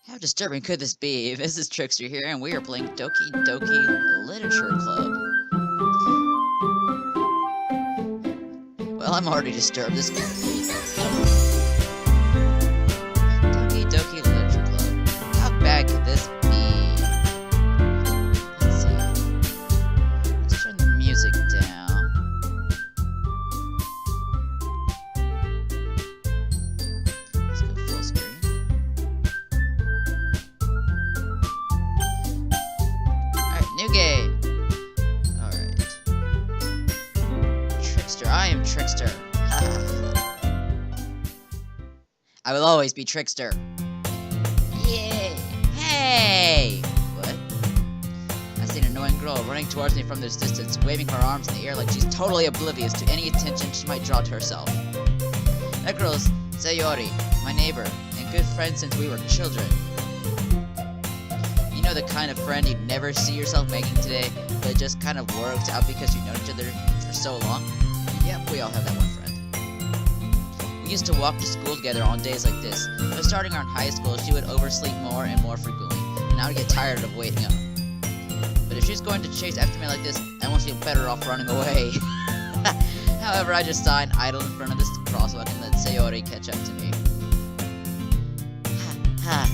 How disturbing could this be? This is Trickster here, and we are playing Doki Doki Literature Club. Well, I'm already disturbed. This Doki Doki Literature Club. How bad could this be? Let's see. Let's turn the music down. Let's go full screen. New game! Alright. Trickster, I am Trickster. I will always be Trickster. Yay! Hey! What? I see an annoying girl running towards me from this distance, waving her arms in the air like she's totally oblivious to any attention she might draw to herself. That girl is Sayori, my neighbor, and good friend since we were children. You know the kind of friend you'd never see yourself making today, but it just kind of worked out because you known each other for so long? Yep, we all have that one friend. We used to walk to school together on days like this, but starting our in high school, she would oversleep more and more frequently, and I would get tired of waiting up. But if she's going to chase after me like this, I won't feel better off running away. However, I just sighed idle in front of this crosswalk and let Sayori catch up to me. Ha.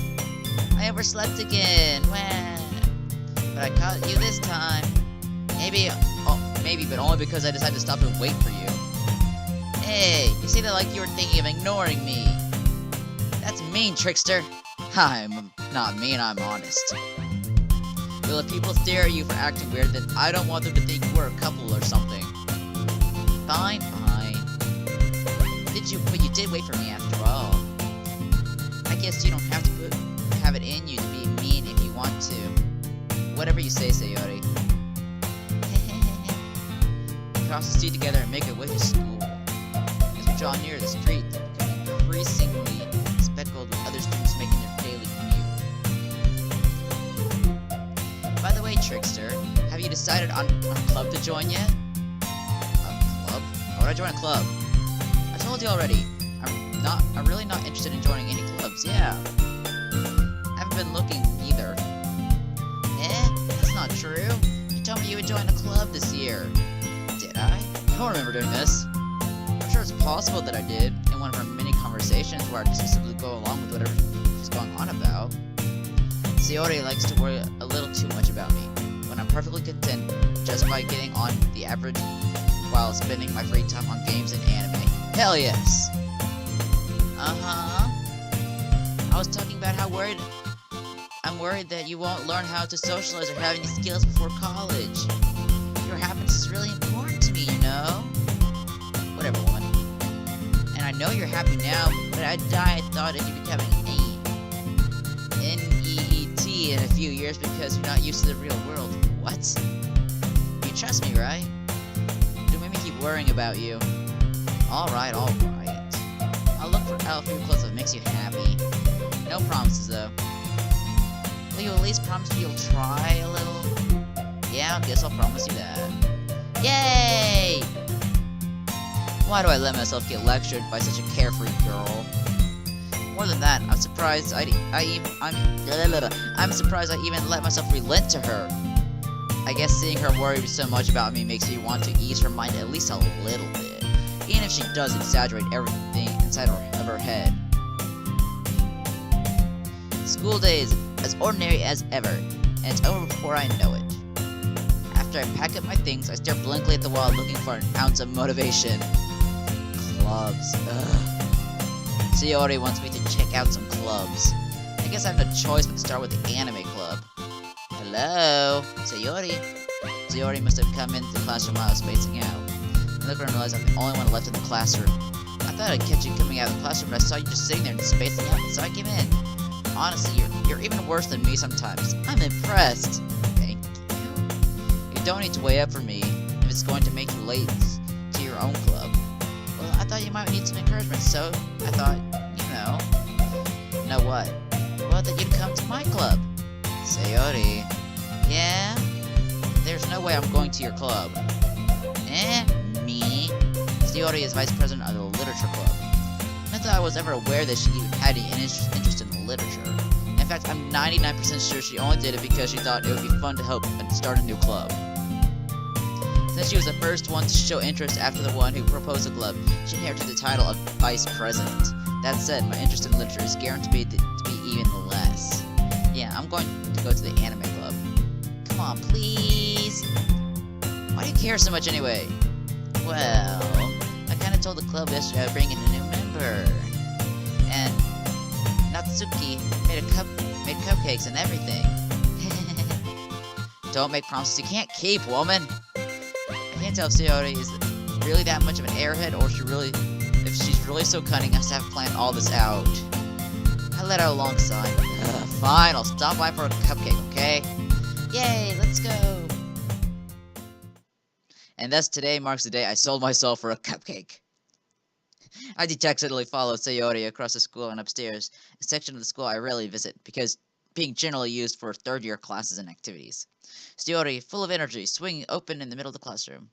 I overslept again. Wah. But I caught you this time. Maybe, but only because I decided to stop and wait for you. Hey, you seem like you were thinking of ignoring me. That's mean, Trickster. I'm not mean, I'm honest. Well, if people stare at you for acting weird, then I don't want them to think we're a couple or something. Fine. But you did wait for me after all. I guess you don't have to have it in you to be mean if you want to. Whatever you say, Sayori. We cross the street together and make our way to school. As we draw near the street, they become increasingly speckled with other students making their daily commute. By the way, Trickster, have you decided on a club to join yet? A club? Why would I join a club? I told you already. I'm really not interested in joining any clubs, yeah. Haven't been looking either. That's not true. You told me you would join a club this year. Did I? I don't remember doing this. I'm sure it's possible that I did in one of our many conversations where I just simply go along with whatever is going on about. Sayori likes to worry a little too much about me, when I'm perfectly content just by getting on the average while spending my free time on games and anime. Hell yes! I was talking about how I'm worried that you won't learn how to socialize or have any skills before college. Your happiness is really important to me, you know? Whatever, woman. And I know you're happy now, but I thought of you becoming NEET in a few years because you're not used to the real world. What? You trust me, right? Don't make me keep worrying about you. Alright. I'll look out for your clothes if it makes you happy. No promises, though. Will you at least promise me you'll try a little? Yeah, I guess I'll promise you that. Yay! Why do I let myself get lectured by such a carefree girl? More than that, I'm surprised I'm surprised I even let myself relent to her. I guess seeing her worried so much about me makes me want to ease her mind at least a little bit, even if she does exaggerate everything inside of her head. School day is as ordinary as ever, and it's over before I know it. After I pack up my things, I stare blankly at the wall looking for an ounce of motivation. Clubs. Ugh. Sayori wants me to check out some clubs. I guess I have no choice but to start with the anime club. Hello? Sayori? Sayori must have come into the classroom while I was spacing out. I look around and realize I'm the only one left in the classroom. I thought I'd catch you coming out of the classroom, but I saw you just sitting there and spacing out, so I came in. Honestly, you're even worse than me sometimes. I'm impressed. Thank you. You don't need to wait up for me if it's going to make you late to your own club. Well, I thought you might need some encouragement, so I thought, Know what? Well, that you'd come to my club. Sayori. Yeah? There's no way I'm going to your club. Me? Sayori is vice president of the literature club. Not that I was ever aware that she even had any interest in literature. In fact, I'm 99% sure she only did it because she thought it would be fun to help and start a new club. Since she was the first one to show interest after the one who proposed the club, she inherited the title of Vice President. That said, my interest in literature is guaranteed to be even less. Yeah, I'm going to go to the anime club. Come on, please! Why do you care so much anyway? Well, I kinda told the club yesterday I would bring in a new member. And Natsuki made cupcakes and everything. Don't make promises you can't keep, woman! I can't tell if Sayori is really that much of an airhead or if she's really so cunning as to have planned all this out. I let out a long sigh. Fine, I'll stop by for a cupcake, okay? Yay, let's go! And thus today marks the day I sold myself for a cupcake. I detectively followed Sayori across the school and upstairs, a section of the school I rarely visit because being generally used for third-year classes and activities. Sayori, full of energy, swinging open in the middle of the classroom.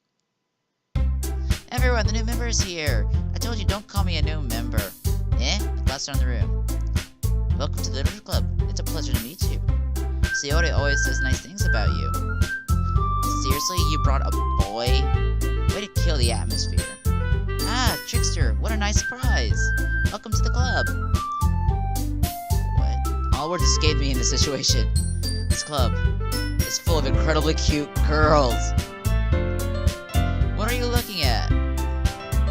Everyone, the new member is here! I told you don't call me a new member. The class around the room. Welcome to the Literature Club. It's a pleasure to meet you. Sayori always says nice things about you. Seriously, you brought a boy? Way to kill the atmosphere. Ah, Trickster, what a nice surprise! Welcome to the club. What? All words escaped me in this situation. This club is full of incredibly cute girls. What are you looking at?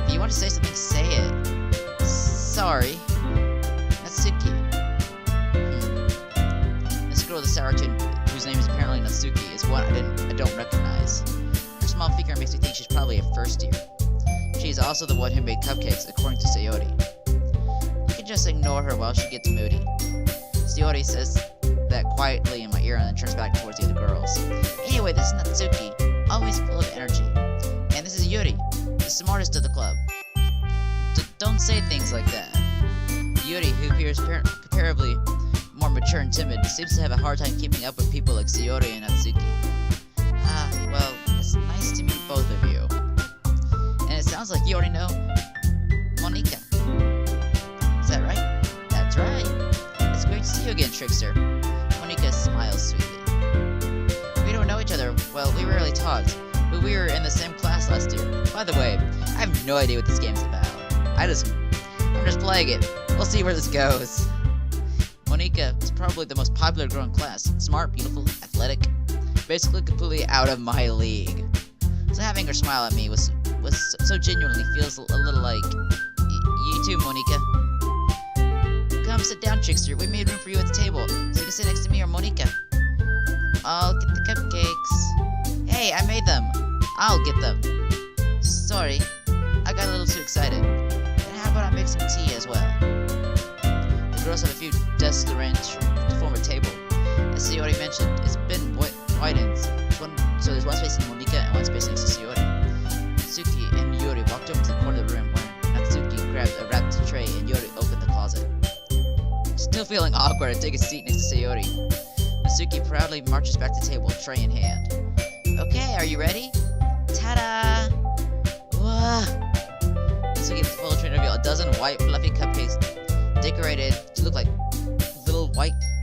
If you want to say something, say it. Sorry. Natsuki. This girl with the sour tune, whose name is apparently Natsuki, is one I don't recognize. Her small figure makes me think she's probably a first year. She is also the one who made cupcakes, according to Sayori. You can just ignore her while she gets moody. Sayori says that quietly in my ear and then turns back towards the other girls. Anyway, this is Natsuki, always full of energy. And this is Yuri, the smartest of the club. Don't say things like that. Yuri, who appears comparably more mature and timid, seems to have a hard time keeping up with people like Sayori and Natsuki. Well, it's nice to meet both of you. And it sounds like you already know Monika. Is that right? That's right. It's great to see you again, Trickster. Monika smiles sweetly. We don't know each other. Well, we rarely talked, but we were in the same class last year. By the way, I have no idea what this game's about. I'm just playing it. We'll see where this goes. Monika is probably the most popular girl in class. Smart, beautiful, athletic. Basically completely out of my league. So having her smile at me was so genuinely feels a little like... You too, Monika. Come sit down, Trickster. We made room for you at the table, so you can sit next to me or Monika. I'll get the cupcakes. Hey, I made them. I'll get them. Sorry, I got a little too excited. And how about I make some tea as well? The girls have a few desks arranged to form a table. As Sayori mentioned, it's been widened, so there's one space in Monika and one space next to Sayori. Natsuki and Yuri walked over to the corner of the room where Natsuki grabbed a wrapped tray and Yuri opened the closet. Still feeling awkward, I take a seat next to Sayori. Natsuki proudly marches back to the table, tray in hand. Okay, are you ready? Ta-da! Natsuki is full of tray to reveal a dozen white, fluffy cupcakes decorated to look like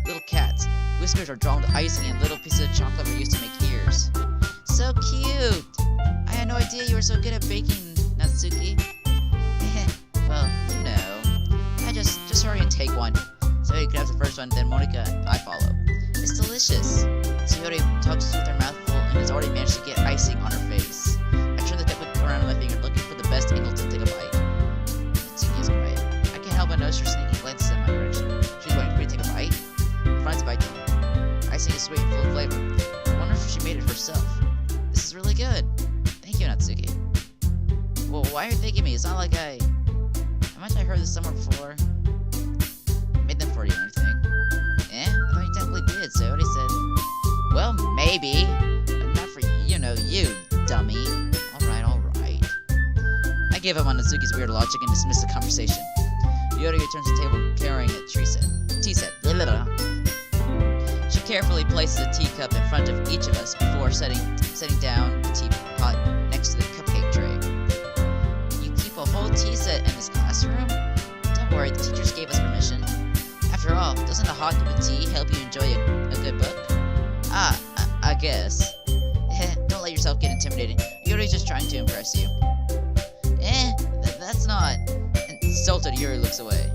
little cats. Whiskers are drawn with icing and little pieces of chocolate were used to make ears. So cute! I had no idea you were so good at baking, Natsuki. Well, you know. Just hurry and take one. Sayori grabs the first one, then Monika and I follow. It's delicious. Sayori tugs with her mouth full and has already managed to get icing on her face. I turn the cupcake around with my finger, looking for the best angle to take a bite. Natsuki is quiet. I can't help but notice her sneaking glances in my direction. She's waiting for me to take a bite. Front bite. Icing is sweet and full of flavor. I wonder if she made it herself. This is really good. Thank you, Natsuki. Well, why are you thanking me? It's not like Haven't I heard this somewhere before? I made them for you or anything. I thought you technically did, so I already said... Well, maybe. But not for you, dummy. Alright. I gave up on Natsuki's weird logic and dismissed the conversation. Yuri returns to the table carrying a tea set. She carefully places a teacup in front of each of us before setting down the teapot next to the cupcake tray. You keep a whole tea set in this classroom? Don't worry, the teachers gave us permission. After all, doesn't a hot cup of tea help you enjoy a good book? I guess. Don't let yourself get intimidated. Yuri's just trying to impress you. That's not... Insulted, Yuri looks away.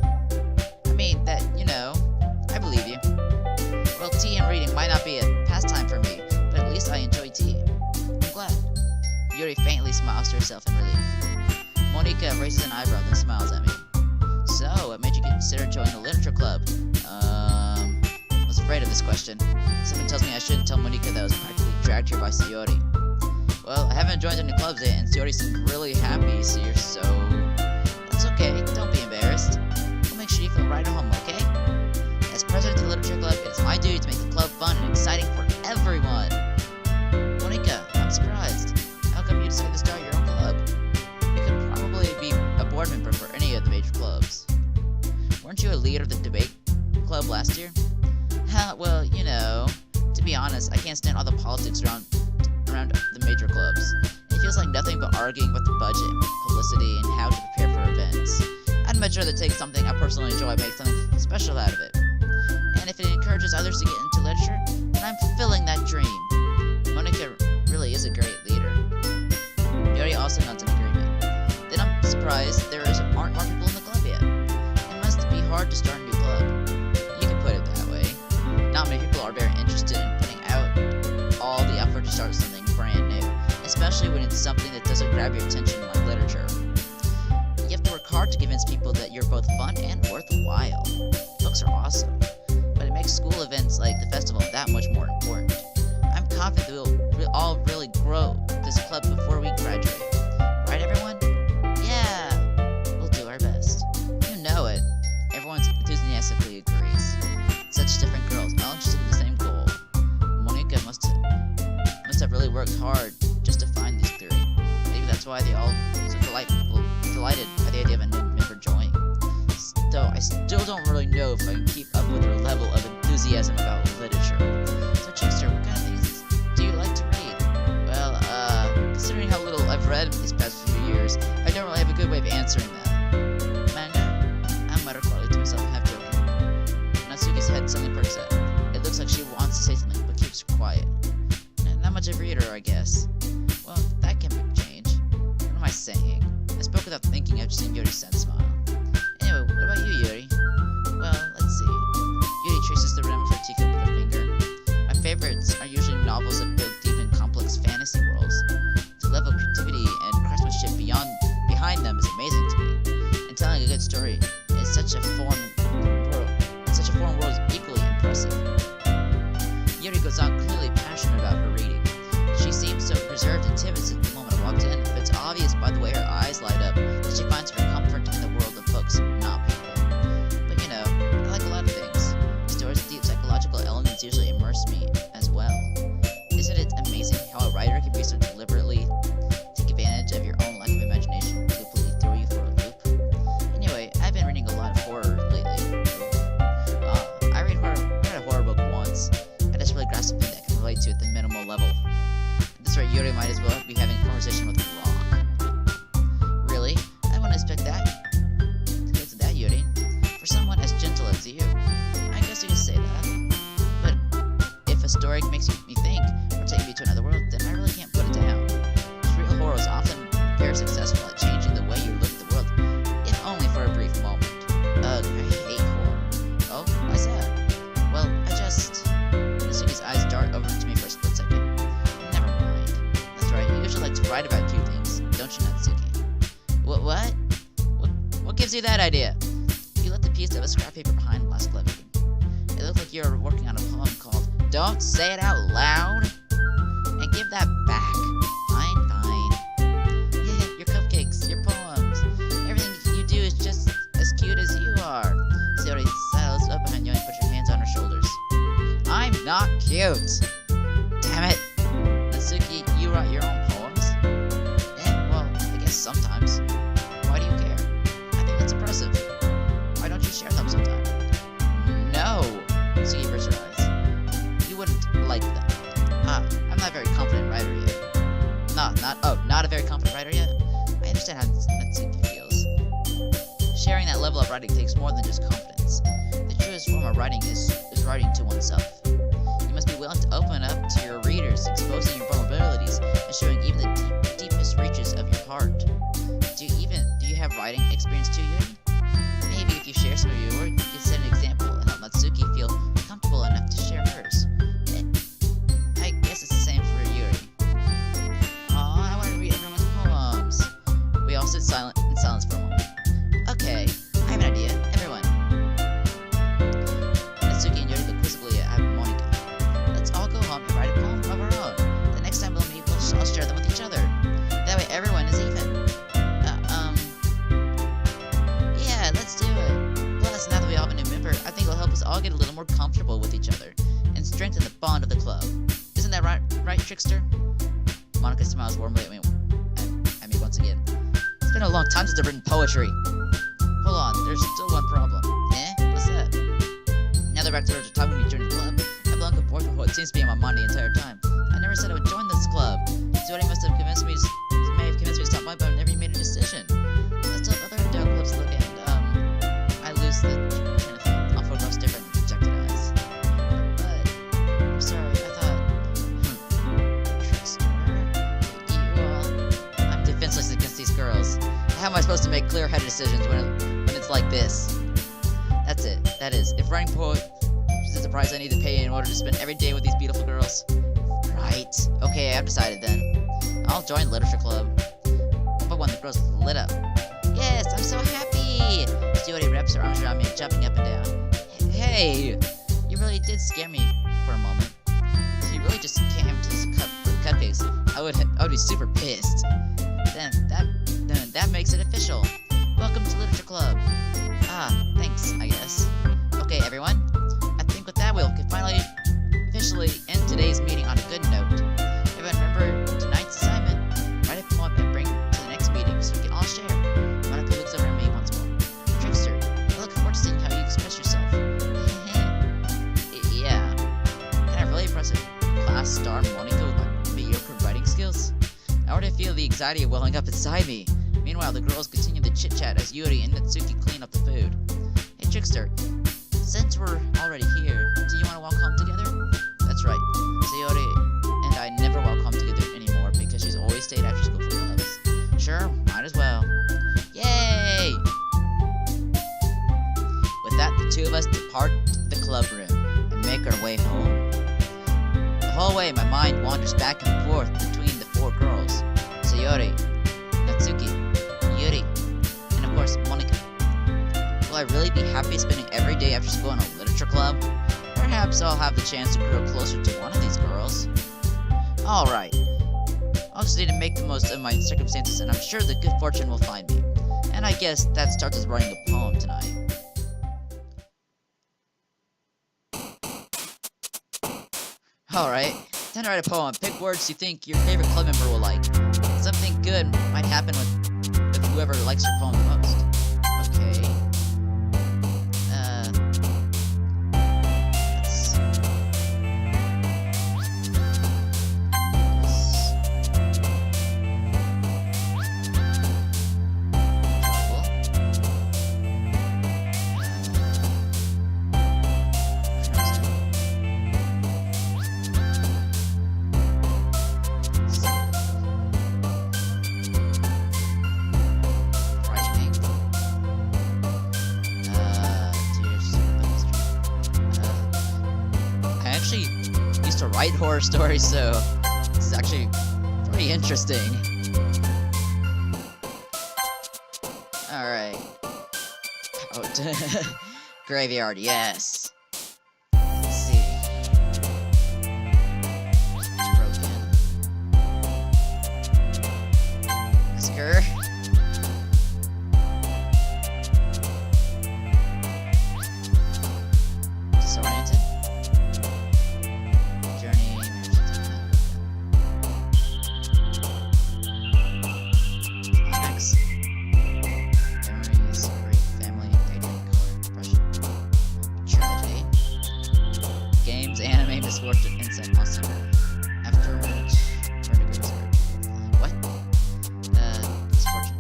I mean, I believe you. Well, tea and reading might not be a pastime for me, but at least I enjoy tea. I'm glad. Yuri faintly smiles to herself in relief. Monica raises an eyebrow, then smiles at me. So, what made you consider joining the literature club? I was afraid of this question. Something tells me I shouldn't tell Monica that I was practically dragged here by Sayori. Well, I haven't joined any clubs yet, and Sayori seemed really happy here, so... That's okay, don't be embarrassed. We'll make sure you feel right at home, okay? As president of the literature club, it is my duty to make the club fun and exciting for everyone. Monica, I'm surprised. How come you decided to start your own club? You could probably be a board member for any of the major clubs. Weren't you a leader of the debate club last year? Well, to be honest, I can't stand all the politics around the major clubs. It feels like nothing but arguing about the budget, publicity, and how to prepare for events. I'd much rather take something I personally enjoy and make something special out of it. And if it encourages others to get into literature, then I'm fulfilling that dream. Monica really is a great leader. Yuri also nods in agreement. Then I'm surprised there aren't more people in the club yet. It must be hard to start a new club. You can put it that way. Not many people are very interested in putting out all the effort to start something brand new, especially when it's something that doesn't grab your attention like literature. You have to work hard to convince people that you're both fun and worthwhile. Books are awesome, but it makes school events like the festival that much more important. I'm confident we'll all really grow this club before we graduate. Right, everyone? Yeah, we'll do our best. You know it. Everyone enthusiastically agrees. Such different girls, all interested in the same goal. Monica must have really worked hard just to find these three. Maybe that's why they all so delighted by the idea of a new member joining. Though I still don't really know if I can keep up with her level of enthusiasm about literature. So Trickster, what kind of things do you like to read? Well, considering how little I've read these past few years, I don't really have a good way of answering that. Manga? I muttered quietly to myself, half joking. Natsuki's head suddenly perks up. It looks like she wants to say something, but keeps quiet. Not much of a reader, I guess. Well, that can be changed. What am I saying? I spoke without thinking, I've just seen Yuri's sad smile. Anyway, what about you, Yuri? Well, let's see. Yuri traces the rim of her teacup with her finger. My favorites are usually novels that build deep and complex fantasy worlds. The level of creativity and craftsmanship behind them is amazing to me. And telling a good story is such a foreign world is equally impressive. Yuri goes on, clearly passionate about her reading. She seemed so reserved and timid at the moment I walked in, but it's obvious by the way her eyes light up that she finds her comfort in the world of books, not people. But I like a lot of things. Stories with deep psychological elements usually immerse me as well. Isn't it amazing how a writer can be so deliberately take advantage of your own lack of imagination to completely throw you for a loop? Anyway, I've been reading a lot of horror lately. I read a horror book once. I just really grasped something that I can relate to at the minimal level. At this rate, Yuri might as well be having a conversation with a rock. Really? I wouldn't expect that. To that, Yuri. For someone as gentle as you, I guess you can say that. But if a story makes me think, or take me to another world, then I really can't put it down. Real horror is often very successful at changing the way you look at the world, if only for a brief moment. Ugh, I hate horror. Oh, why's that? Well, Natsuki's eyes dart over to me for a split second. Never mind. That's right, you usually like to write about cute things, don't you, Natsuki? What? What gives you that idea? You left a piece of a scrap paper behind last club meeting. It looked like you were working on a poem called Don't Say It Out Loud! And give that back. Fine. Yeah, your cupcakes, your poems. Everything you do is just as cute as you are. Sayori settles up behind you and puts your hands on her shoulders. I'm not cute! Damn it! Natsuki, you write your own poems? Well, I guess sometimes. Why do you care? I think that's impressive. Why don't you share them sometime? No! Natsuki burst her eyes. You wouldn't like them. I'm not a very confident writer yet. Not a very confident writer yet? I understand how Natsuki feels. Sharing that level of writing takes more than just confidence. The truest form of writing is writing to oneself. You must be willing to open up to your readers, exposing your vulnerabilities and showing even the deepest reaches of your heart. Do you have writing experience too, Yuri? Maybe if you share some of your work, you can set an example and help Natsuki feel comfortable enough to share hers. I guess it's the same for Yuri. Aw, I want to read everyone's poems. We all sit in silence for a moment. Okay, I have an idea. Everyone. Natsuki and Yuri look quizzically at Monika. Let's all go home and write a poem of our own. The next time we'll meet, we'll all share them with each other. That way everyone is even. Yeah, let's do it. Plus, now that we all have a new member, I think it'll help us all get a little more comfortable with each other and strengthen the bond of the club. Isn't that right, Trickster? Monika smiles warmly at me once again. It's been a long time since I've written poetry. Hold on, there's still one problem. What's that? Now that Rector are talking to me during the club, I've long come forth with what seems to be on my mind the entire time. I never said I would join this club. Somebody must have convinced me to stop by, but I've never made a decision. I still have other adult clubs to look at, and I lose the train of thought. I'll photograph different rejected eyes. But I'm sorry, I thought Trickster, I'm defenseless against these girls. How am I supposed to make clear-headed decisions when it's like this? That's it. That is. If writing poetry is the price I need to pay in order to spend every day with these beautiful girls. Right. Okay, I've decided then. I'll join Literature Club. But when the girls lit up. Yes, I'm so happy! Studio wraps her arms around me, jumping up and down. Hey! You really did scare me for a moment. If you really just came to this cup for the cupcakes, I would be super pissed. Then that makes it official. Welcome to Literature Club. Thanks, I guess. Okay, everyone. I think with that, we'll finally officially end today's meeting on a good note. Everyone remember tonight's assignment? Write a poem and bring to the next meeting so we can all share. Monika looks over at me once more. Trickster, I look forward to seeing how you express yourself. Yeah. Kind of really impressive. Class star Monika with my mediocre writing skills. I already feel the anxiety welling up inside me. Meanwhile, the girls continue to chit-chat as Yuri and Natsuki clean up the food. Hey, Trickster, since we're already here, do you want to walk home together? That's right. Sayori and I never walk home together anymore because she's always stayed after school for clubs. Sure, might as well. Yay! With that, the two of us depart the club room and make our way home. The whole way, my mind wanders back and forth between the four girls. Sayori, Natsuki, Yuri, and of course, Monika. Will I really be happy spending every day after school in a literature club? Perhaps I'll have the chance to grow closer to one of these girls. Alright. I'll just need to make the most of my circumstances, and I'm sure that good fortune will find me. And I guess that starts with writing a poem tonight. Alright. Time to write a poem. Pick words you think your favorite club member will like. Something good might happen with whoever likes your poem the most. Okay. To write horror stories, so this is actually pretty interesting. Alright. Oh, graveyard, yes. Let's see. It's broken. Massacre. Disoriented. Misfortune, insect, monster. Afterwards, vertigo, what? Misfortune.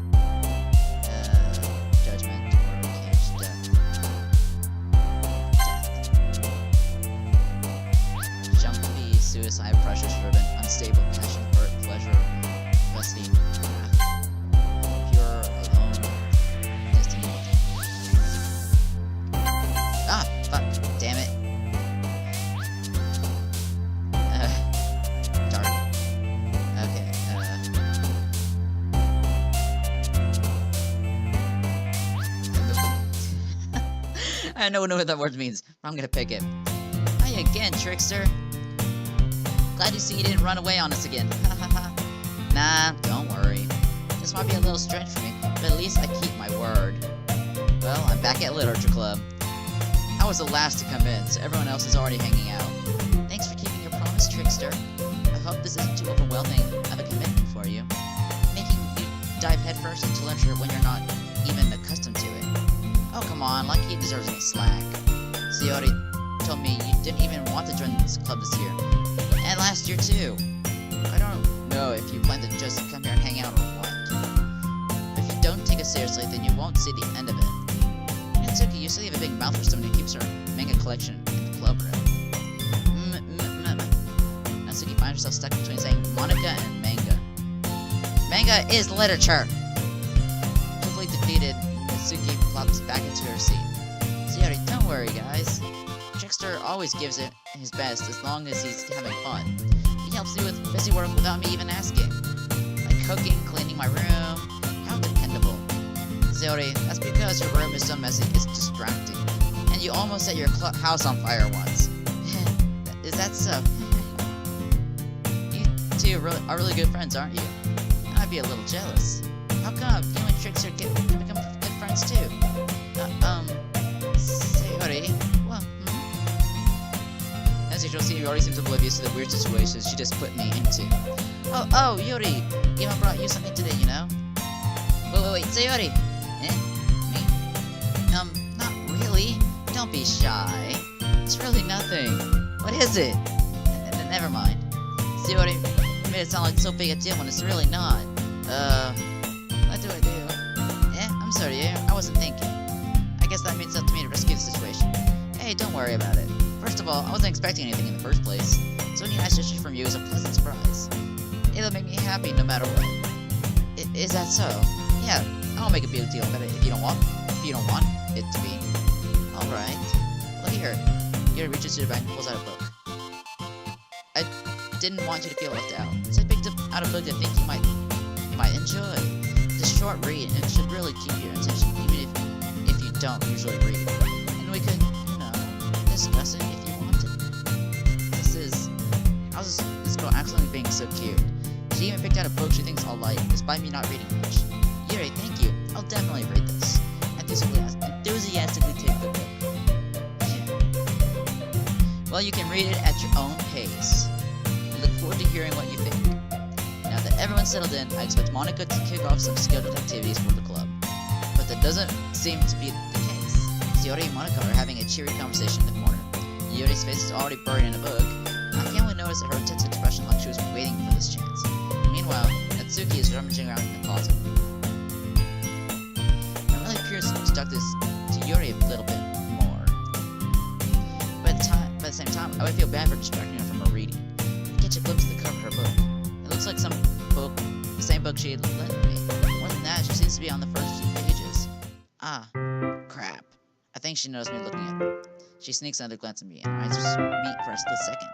Judgment, or cage. I don't know what that word means, but I'm gonna pick it. Hi again, trickster. Glad to see you didn't run away on us again. Nah, don't worry. This might be a little strange for me, but at least I keep my word. Well, I'm back at Literature Club. I was the last to come in, so everyone else is already hanging out. Thanks for keeping your promise, trickster. I hope this isn't too overwhelming of a commitment for you, making you dive headfirst into literature when you're not even accustomed to it. Oh, come on, like he deserves any slack. So you already told me you didn't even want to join this club this year. And last year, too. I don't know if you plan to just come here and hang out or what. If you don't take it seriously, then you won't see the end of it. Natsuki, you still have a big mouth for someone who keeps her manga collection in the club room. Natsuki finds herself stuck between saying Monica and manga. Manga is literature! Quickly defeated, Natsuki plops back into her seat. Sayori, don't worry, guys. Trickster always gives it his best as long as he's having fun. He helps me with busy work without me even asking. Like cooking, cleaning my room. How dependable. Sayori, that's because your room is so messy, it's distracting. And you almost set your house on fire once. Is that so? You two are really good friends, aren't you? I'd be a little jealous. How come you and Trickster can become good friends too? Sayori, well, As usual, Sayori seems oblivious to the weird situations she just put me into. Oh, Yuri, Eva brought you something today, you know? Wait, Sayori! Eh? Me? Not really. Don't be shy. It's really nothing. What is it? Never mind. Sayori made it sound like so big a deal when it's really not. What do I do? I'm sorry, I wasn't thinking. I guess that means it's up to me to rescue the situation. Hey, don't worry about it. First of all, I wasn't expecting anything in the first place, so any nice gesture from you is a pleasant surprise. It'll make me happy no matter what. Is that so? Yeah, I won't make a big deal about it if you don't want it to be. Alright. Well, here. Yuri reaches to the back and pulls out a book. I didn't want you to feel left out, so I picked out a book I think you might enjoy. It's a short read, and it should really keep your attention, even if you don't usually read. And we could, discuss it if you wanted. How's this girl accidentally being so cute? She even picked out a book she thinks I'll like, despite me not reading much. Yuri, thank you. I'll definitely read this. Enthusiastically take the book. Well, you can read it at your own pace. I look forward to hearing what you think. Now that everyone's settled in, I expect Monica to kick off some scheduled activities for the club. But that doesn't seem to be the case. Sayori and Monica are having a cheery conversation in the corner. Yuri's face is already buried in a book. I can't really notice her intense expression like she was waiting for this chance. Meanwhile, Natsuki is rummaging around in the closet. I'm really curious to talk to Yuri a little bit more. But at the same time, I would feel bad for distracting her from her reading. I catch a glimpse of the cover of her book. It looks like the same book she had lent me. More than that, she seems to be on the first few pages. Ah, crap. I think she noticed me looking at her. She sneaks another glance at me, and her eyes just meet for a split second.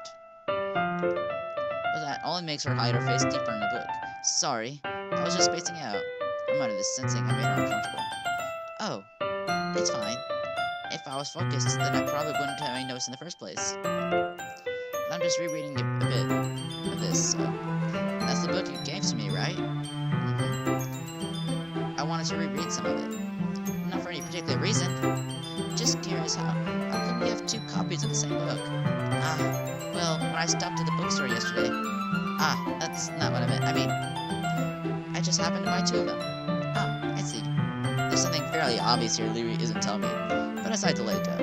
But that only makes her hide her face deeper in the book. Sorry, I was just spacing out. I'm out of this sensing I made her uncomfortable. Oh, it's fine. If I was focused, then I probably wouldn't have any noticed in the first place. But I'm just rereading a bit of this, so... That's the book you gave to me, right? Mm-hmm. I wanted to reread some of it. Not for any particular reason. Just curious how come we have two copies of the same book? Well, when I stopped at the bookstore yesterday... that's not what I meant. I mean, I just happened to buy two of them. I see. There's something fairly obvious here Leary isn't telling me, but I decided to let it go.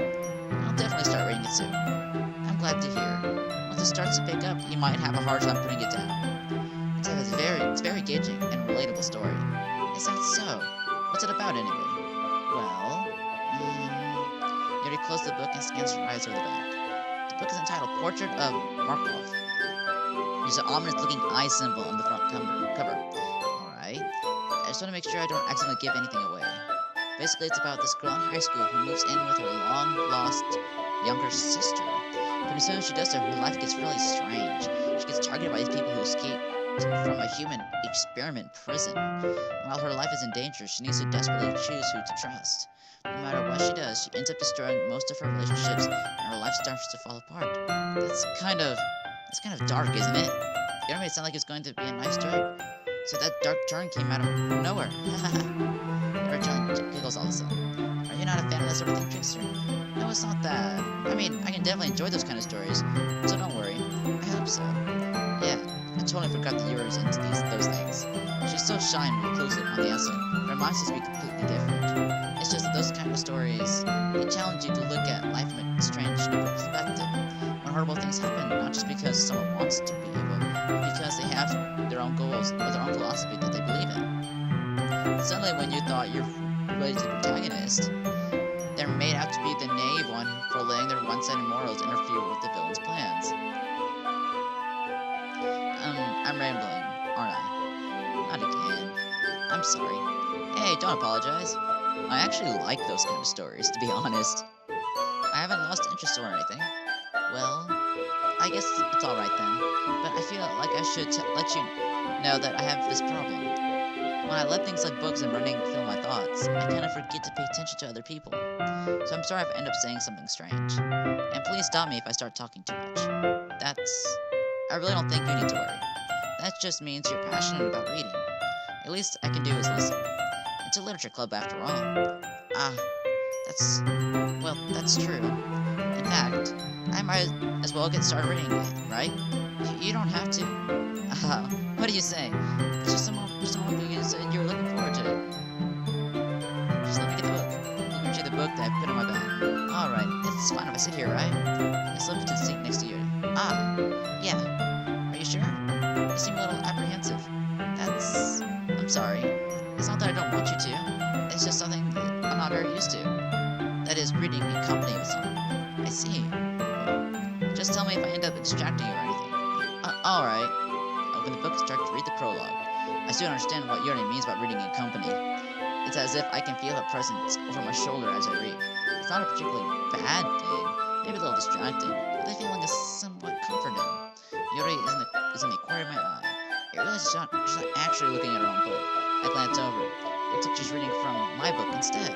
I'll definitely start reading it soon. I'm glad to hear. Once it starts to pick up, you might have a hard time putting it down. It's a very engaging and relatable story. Is that so? What's it about anyway? Well, Yuri closed the book and scans her eyes over the back. The book is entitled Portrait of Markov. There's an ominous-looking eye symbol on the front cover. Alright. I just want to make sure I don't accidentally give anything away. Basically, it's about this girl in high school who moves in with her long-lost younger sister. But as soon as she does so, her life gets really strange. She gets targeted by these people who escape from a human experiment prison. While her life is in danger, she needs to desperately choose who to trust. No matter what she does, she ends up destroying most of her relationships, and her life starts to fall apart. That's kind of dark, isn't it? You made it sound like it's going to be a nice story. So that dark turn came out of nowhere. John giggles all of a sudden. Are you not a fan of that sort of thing, Trickster? No, it's not that. I mean, I can definitely enjoy those kind of stories, so don't worry. I hope so. Yeah, I totally forgot that Yuri's into those things. She's so shy and reclusive on the outside, but her mind seems to be completely different. It's just that those kind of stories, they challenge you to look at life from a strange new perspective. When horrible things happen, not just because someone wants to be evil, but because they have their own goals or their own philosophy that they believe in. Suddenly, when you thought you're related to the protagonist, they're made out to be the naive one for letting their one-sided morals interfere with the villain's plans. I'm rambling, aren't I? Not again. I'm sorry. Hey, don't apologize. I actually like those kind of stories, to be honest. I haven't lost interest or anything. Well, I guess it's alright then. But I feel like I should let you know that I have this problem. When I let things like books and running fill my thoughts, I kind of forget to pay attention to other people. So I'm sorry if I end up saying something strange. And please stop me if I start talking too much. I really don't think you need to worry. That just means you're passionate about reading. At least I can do is listen. It's a literature club after all. That's true. In fact, I might as well get started reading it, right? You don't have to. What do you say? It's just someone you said you were looking forward to it. Just let me get the book. Let me read the book that I put in my bag. Alright, it's fine if I sit here, right? I slip into the seat next to you. Yeah. Are you sure? You seem a little apprehensive. I'm sorry. It's not that I don't want you to. It's just something that I'm not very used to. That is, reading in company with someone. I see. Well, just tell me if I end up distracting you or anything. Alright. Open the book and start to read the prologue. I still understand what Yuri means by reading in company. It's as if I can feel her presence over my shoulder as I read. It's not a particularly bad thing, maybe a little distracting, but the feeling is somewhat comforting. Yuri is in the corner of my eye. I realize she's not actually looking at her own book. I glance over. It looks like she's reading from my book instead.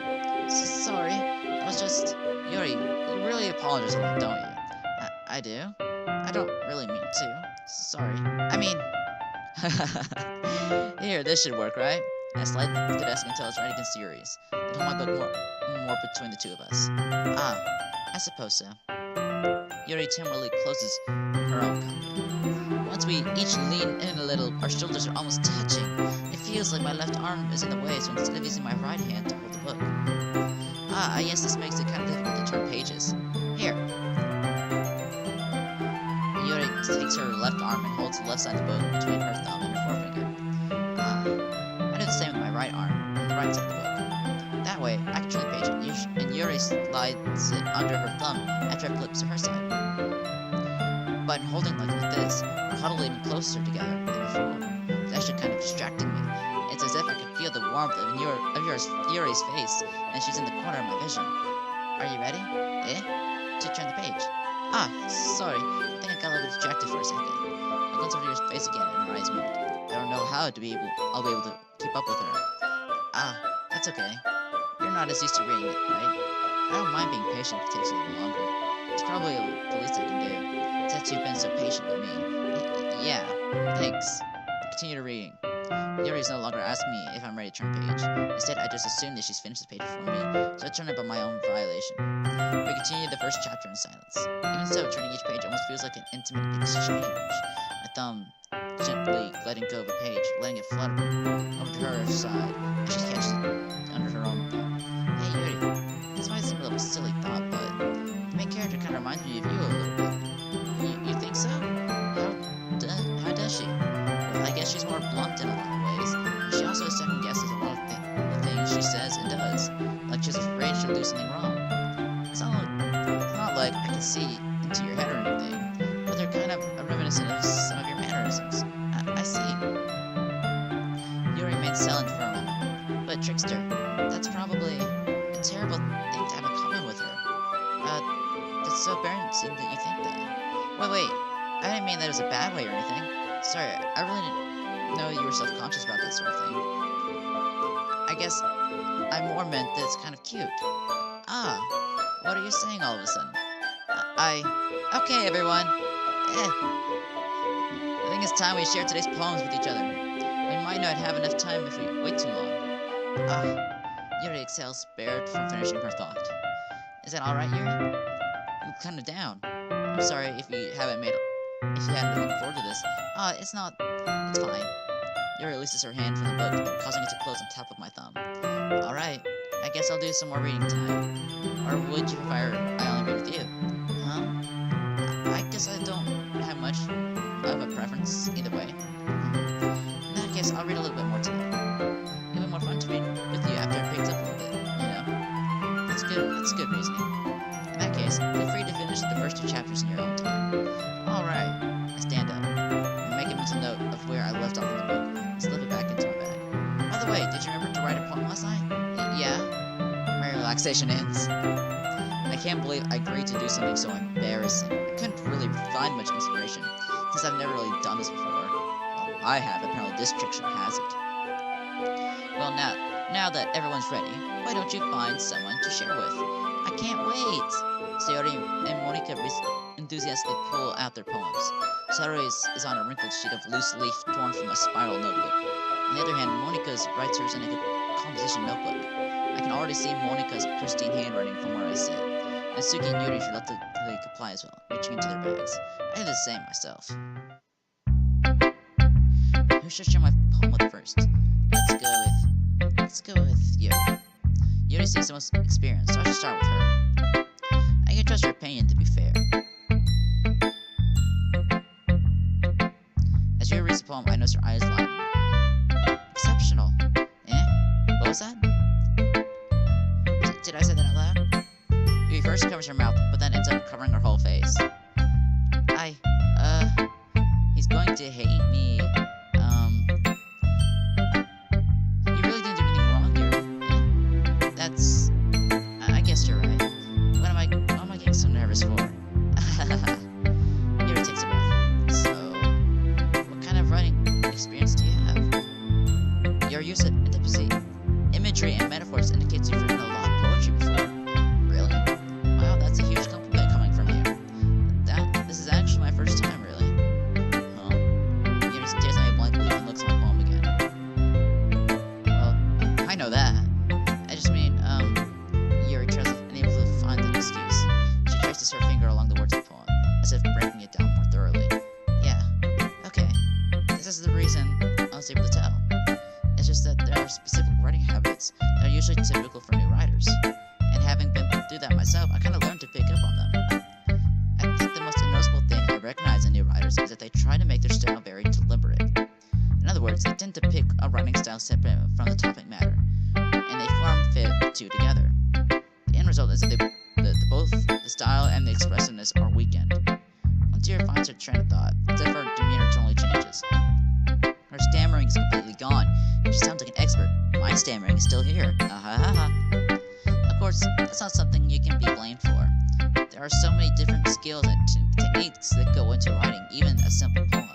Sorry, I was just... Yuri, you really apologize a lot, don't you? I do? I don't really mean to. Sorry. I mean... Here, this should work, right? I slide the desk until it's right against Yuri's. Then hold my book more between the two of us. I suppose so. Yuri timidly closes her own copy. Once we each lean in a little, our shoulders are almost touching. It feels like my left arm is in the way, so instead of using my right hand to hold the book. I guess this makes it kind of difficult to turn pages. Here. Yuri takes her left arm and holds the left side of the book between her thumb and her forefinger. I do the same with my right arm on the right side of the book. That way, I can turn the page, and Yuri slides it under her thumb after I flip to her side. But in holding like this, we're huddled even closer together than before. It's actually kind of distracting me. It's as if I can feel the warmth of Yuri's face, and she's in the corner of my vision. Are you ready? To turn the page. Sorry. I think I got a little bit distracted for a second. I glance over Yuri's face again, and her eyes meet. I don't know how I'll be able to keep up with her. That's okay. You're not as used to reading it, right? I don't mind being patient if it takes a little longer. It's probably the least I can do. Since you've been so patient with me. Yeah, thanks. Continue to reading. Yuri is no longer asking me if I'm ready to turn page. Instead, I just assume that she's finished the page before me, so I turn it by my own violation. We continue the first chapter in silence. Even so, turning each page almost feels like an intimate exchange. My thumb gently letting go of a page, letting it flutter over to her side as she catches it under her own thumb. Hey Yuri, this might seem a little silly thought, but the main character kind of reminds me of you a little bit. You think so? How does she? Well, I guess she's more blunt in a lot of ways. But she also second guesses a lot of the things she says and does. Like she's afraid she'll do something wrong. It's not like I can see into your head or anything, but they're kind of reminiscent of some of your mannerisms. I see. Yuri remains silent for a moment. But Trickster, that's probably a terrible thing to have in common with her. That's so embarrassing that you think that. Wait, I didn't mean that it was a bad way or anything. Sorry, I really didn't know you were self-conscious about that sort of thing. I guess I more meant that it's kind of cute. Ah, what are you saying all of a sudden? Okay, everyone. I think it's time we share today's poems with each other. We might not have enough time if we wait too long. Yuri exhales, spared from finishing her thought. Is that alright, Yuri? You look kinda down. I'm sorry if you hadn't been looking forward to this. It's fine. Yuri releases her hand from the book, causing it to close on top of my thumb. Alright, I guess I'll do some more reading tonight. Or would you prefer I only read with you? Huh? I guess I don't have much of a preference either way. In that case, I'll read a little bit more tonight. It'll be more fun to read with you after it picks up a little bit, you know? That's good reasoning. In that case, feel free to finish the first 2 chapters in your own time. Alright, I stand up. I make a mental note of where I left off in the book and slip it back into my bag. By the way, did you remember to write a poem last night? Yeah? My relaxation ends. I can't believe I agreed to do something so embarrassing. I couldn't really find much inspiration, since I've never really done this before. Well, I have, apparently this picture has it. Well, now that everyone's ready, why don't you find someone to share with? I can't wait! Sayori and Monika enthusiastically pull out their poems. Sayori is on a wrinkled sheet of loose leaf torn from a spiral notebook. On the other hand, Monika's writes hers in a composition notebook. I can already see Monika's pristine handwriting from where I sit. And Suki and Yuri reluctantly comply as well, reaching into their bags. I do the same myself. Who should share my poem with first? Let's go with Yuri. Yuri seems the most experienced, so I should start with her. I can trust her opinion to be fair. As Yuri reads the poem, I notice her eyes lighten. Exceptional. What was that? Did I say that out loud? Yuri first covers her mouth, but then ends up covering her whole face. He's going to hate me. You really didn't do anything wrong here. I guess you're right. What am I getting so nervous for? Yuri takes a breath. So, what kind of writing experience do you have? Your use of intimacy, imagery, and metaphors indicates you've written a lot of poetry before. Really? Wow, that's a huge compliment coming from you. This is actually my first time, really. Huh? Yuri stares at me blankly and looks at my poem again. Well, I know that. I just mean, Yuri tries unable to find an excuse. She traces her finger along the words of the poem, as if breaking it down more thoroughly. Yeah, okay. This is the reason I was able to tell. It's just that there are specific writing habits that are usually typical for new writers. And having been through that myself, I kind of learned to pick up on them. I think the most noticeable thing I recognize in new writers is that they try to make their style very deliberate. In other words, they tend to pick a writing style separate from the topic matter, and they fit the two together. The end result is that both the style and the expressiveness are weakened. Once Yuri finds her train of thought, it's as if her demeanor totally changes. Her stammering is completely gone, and she sounds like an expert. My stammering is still here. Of course, that's not something you can be blamed for. There are so many different skills and techniques that go into writing even a simple poem.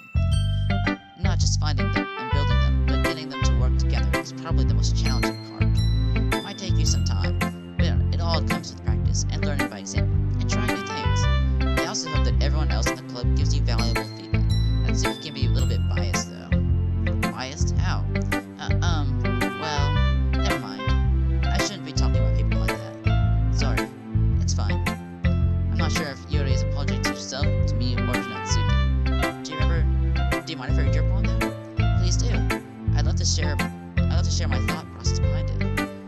Not just finding them and building them, but getting them to work together is probably the most challenging part. It might take you some time, but it all comes with practice and learning by example, and trying new things. I also hope that everyone else in the club gives you valuable feedback. That's if you can be a little bit biased, though. Biased? How? Well, never mind. I shouldn't be talking about people like that. Sorry. It's fine. I'm not sure if Yuri is apologizing to herself, to me, or to Natsuki. Do you mind if I read your poem, though? Please do. I'd love to share my thought process behind it.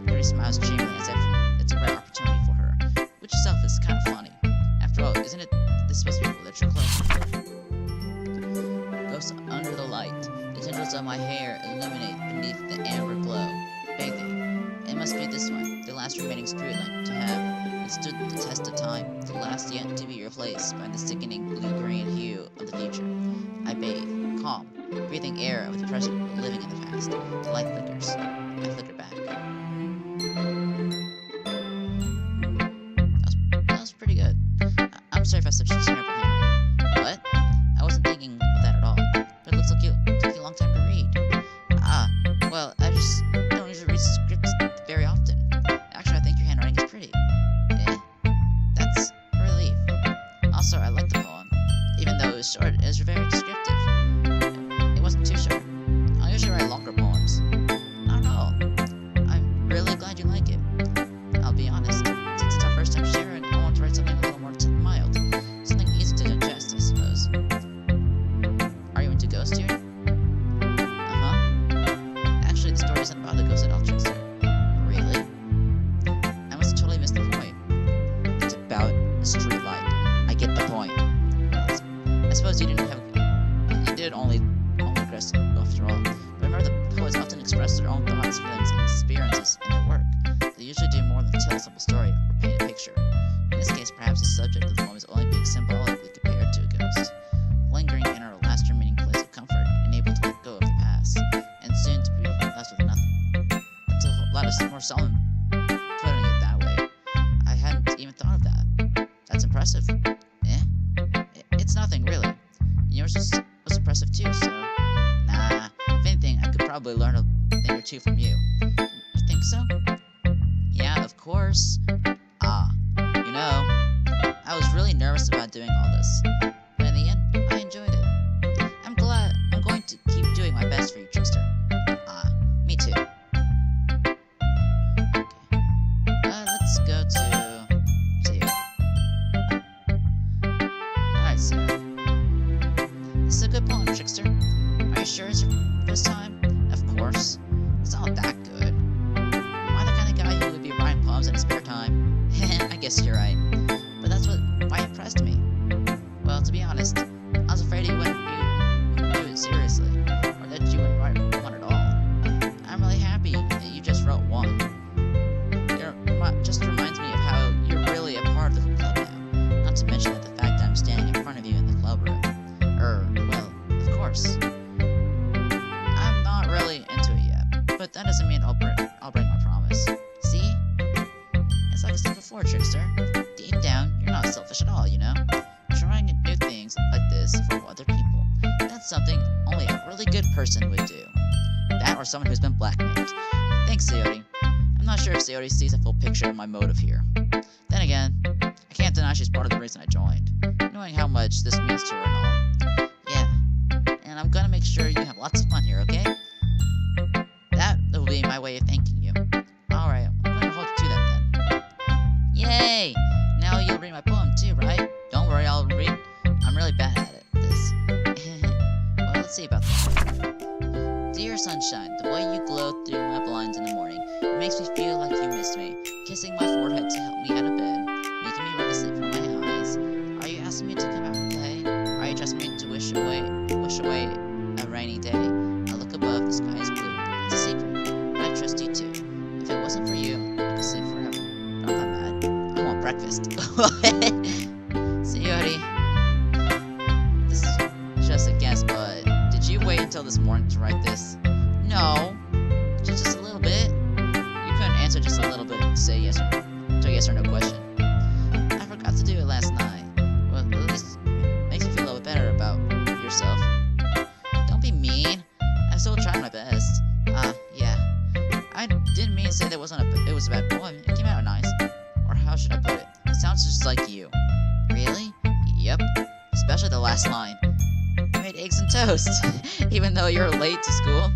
Yuri smiles genuinely as if it's a rare opportunity for her, which itself is kind of funny. After all, isn't this supposed to be a literature club? Ghosts under the light. The tendrils of my hair illuminate beneath the amber glow. Bathing. It must be this one, the last remaining street lamp to have withstood the test of time, the last yet to be replaced by the sickening blue-green hue of the future. I bathe, calm, breathing air of the present, living in the past. The light flickers. I flicker back. That was pretty good. I'm sorry if I have such terrible handwriting. What? I wasn't thinking of that at all. But it looks like it took you a long time to read. Well, I just don't usually read scripts very often. was short. It was very descriptive. It wasn't too short. I usually write longer poems. I don't know. I'm really glad you like it. I'll be honest. Since it's our first time sharing, I want to write something a little more mild. Something easy to digest, I suppose. Are you into ghost theory? Actually, the story isn't about the ghost at all, Trickster. Really? I must have totally missed the point. It's about a street light. I get the point. I suppose you did only regress after all. But remember, the poets often express their own thoughts, feelings, and experiences in their work. They usually do more than tell a simple story or paint a picture. In this case, perhaps the subject of the poem is only being symbolically compared to a ghost, lingering in our last remaining place of comfort, and able to let go of the past, and soon to be left with nothing. That's a lot of more solemn putting it that way. I hadn't even thought of that. That's impressive. It's nothing, really. Yours was impressive too, so... Nah, if anything, I could probably learn a thing or two from you. You think so? Yeah, of course. You know, I was really nervous about doing all this, but in the end, I enjoyed it. I'm going to keep doing my best for you, Trickster. Me too. Okay. Let's go to... Alright, Sarah. This is a good poem, Trickster. Are you sure it's your first time? Of course. It's not that good. Am I the kind of guy who would be writing poems in his spare time? I guess you're right. But that's why it impressed me. Well, to be honest, I was afraid you wouldn't do it seriously, or that you wouldn't write one at all. I'm really happy that you just wrote one. It just reminds me of how you're really a part of the club now. Not to mention that the fact that I'm standing in front of you in the club room. Well, of course. I'm not really into it yet, but that doesn't mean I'll break my promise. See? It's like I said before, Trickster. Deep down, you're not selfish at all, you know? Trying new things like this for other people. That's something only a really good person would do. That or someone who's been blackmailed. Thanks, Sayori. I'm not sure if Sayori sees a full picture of my motive here. Then again, I can't deny she's part of the reason I joined. Knowing how much this means to her and all. Yeah. And I'm gonna make sure you have lots of fun here, okay? That will be my way of thanking you. Alright, I'm gonna hold you to that then. Yay! Now you'll read my poem too, right? Don't worry, I'll read. I'm really bad at it. This. Well, let's see about that. Dear sunshine, the way you glow through my blinds in the morning, it makes me feel like you missed me. Kissing my forehead to help me out of bed, making me ready to sleep from my eyes. Are you asking me to come out and play? Are you just me to wish away a rainy day? I look above, the sky is blue. It's a secret, but I trust you too. If it wasn't for you, I could sleep forever. Not that mad. I want breakfast. Sayori, this is just a guess, but did you wait until this morning to write this? No, just a little bit. You couldn't answer just a little bit to say yes or no question. I forgot to do it last night. Well, at least it makes you feel a little bit better about yourself. Don't be mean. I'm still trying my best. Yeah. I didn't mean to say that it was a bad poem. It came out nice. Or how should I put it? It sounds just like you. Really? Yep. Especially the last line. You made eggs and toast, even though you're late to school.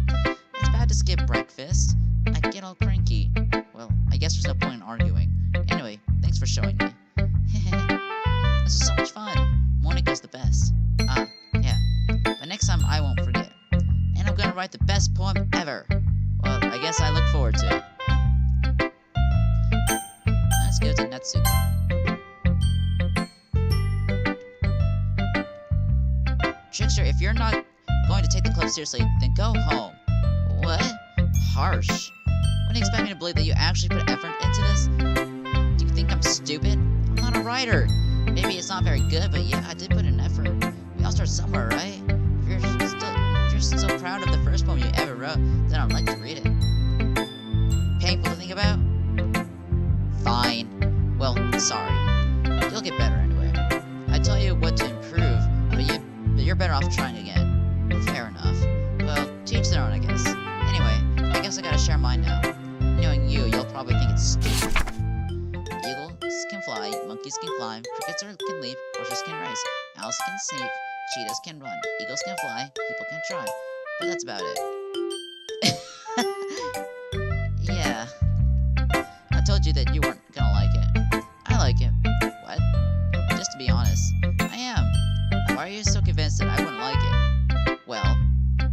It's bad to skip breakfast. I get all cranky. Well, I guess there's no point in arguing. Anyway, thanks for showing me. This was so much fun. Monica's the best. Yeah. But next time I won't forget. And I'm gonna write the best poem ever. Well, I guess I look forward to it. Let's go to Natsuko. Trickster, if you're not going to take the club seriously, then go home. What? Harsh. Wouldn't you expect me to believe that you actually put effort into this? Do you think I'm stupid? I'm not a writer. Maybe it's not very good, but yeah, I did put in effort. We all start somewhere, right? If you're still proud of the first poem you ever wrote, then I'd like to read it. Painful to think about? Fine. Well, sorry. You'll get better anyway. I tell you what to improve, but you're better off trying again. Fair enough. Well, to each their own, I guess. Anyway, I guess I gotta share mine now. Knowing you'll probably think it's stupid. Eagles can fly, monkeys can climb, crickets can leap, horses can race, owls can sneak, cheetahs can run, eagles can fly, people can try. But that's about it. Yeah. I told you that you weren't gonna like it. I like it. What? Just to be honest, I am. Why are you so convinced that I wouldn't like it? Well,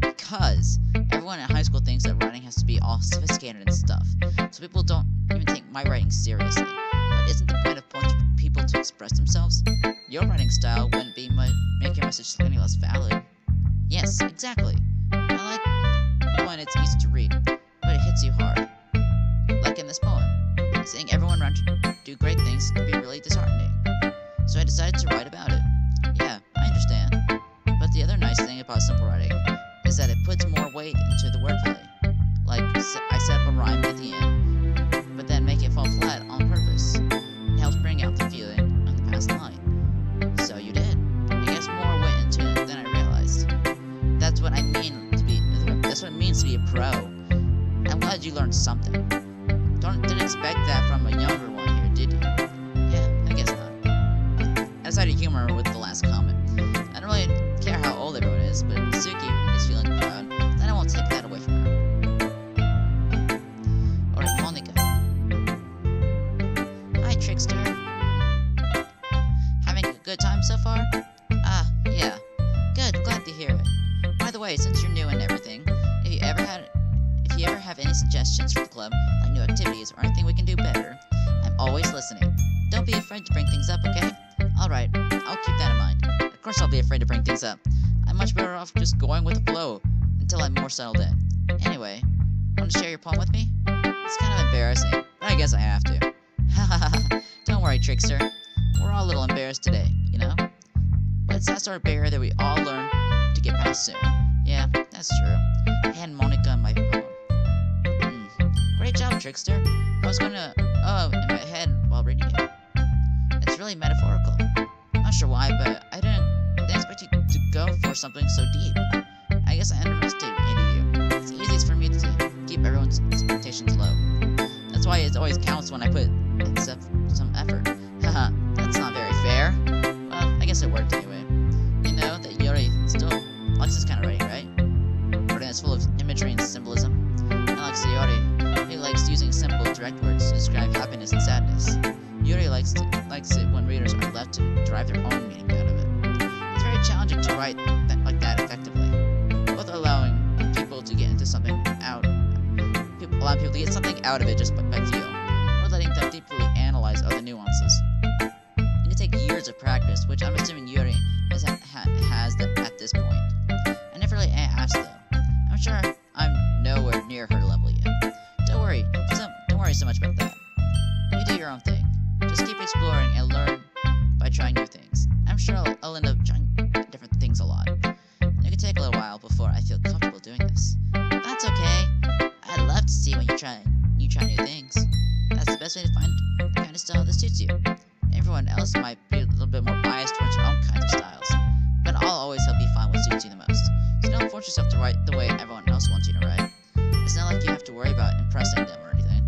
because everyone in high school thinks that writing has to be all sophisticated and stuff, so people don't even take my writing seriously. But isn't the point of people to express themselves? Your writing style wouldn't be make your message any less valid. Yes, exactly. I like when it's easy to read, but it hits you hard. Like in this poem. Seeing everyone around you do great things can be really disheartening. So I decided to write about it. Yeah, I understand. But the other nice thing about simple writing is that it puts more weight into the wordplay. Like, I set up a rhyme at the end, but then make it fall flat on purpose. It helps bring out the feeling on the past line. So you did. I guess more went into it than I realized. That's what I mean to be. That's what it means to be a pro. I'm glad you learned something. Didn't expect that from a younger one here, did you? Yeah, I guess not. I decided humor with the last comment. I don't really care how old everyone is, but Suki is feeling proud, then I won't take that away from her. Or Monica. Hi, Trickster. Having a good time so far? Ah, yeah. Good, glad to hear it. By the way, since you're new and everything, if you ever have any suggestions for the club, like new activities or anything we can do better, I'm always listening. Don't be afraid to bring things up, okay? Alright, I'll keep that in mind. Of course I'll be afraid to bring things up. I'm much better off just going with the flow until I'm more settled in. Anyway, want to share your poem with me? It's kind of embarrassing, but I guess I have to. Hahaha, don't worry, Trickster. We're all a little embarrassed today, you know? But it's that sort of barrier that we all learn to get past soon. Yeah, that's true. I had Monica in my poem. Great job, Trickster. I was gonna in my head while reading it. It's really metaphorical. Not sure why, but I didn't expect you to go for something so deep. I guess I underestimated you. It's easiest for me to keep everyone's expectations low. That's why it always counts when I put some effort. Haha, that's not very fair. Well, I guess it worked anyway. You know that Yuri still likes this kind of writing, right? Writing that's full of imagery and symbolism. Unlike Sayori, he likes using simple, direct words to describe happiness and sadness. Yuri likes it when readers are left to derive their own meaning out of it. It's very challenging to write like that effectively, both allowing people to get into something allowing people to get something out of it just by feel, or letting them deeply analyze other nuances. It can take years of practice, which I'm assuming Yuri has at this point. I never really asked though. I'm sure I'm nowhere near her level yet. Don't worry so much about that. You do your own thing. Just keep exploring and learn by trying new things. I'm sure I'll end up trying different things a lot. It can take a little while before I feel comfortable doing this. That's okay. I'd love to see when you try new things. That's the best way to find the kind of style that suits you. Everyone else might be a little bit more biased towards their own kinds of styles, but I'll always help you find what suits you the most. So don't force yourself to write the way everyone else wants you to write. It's not like you have to worry about impressing them or anything.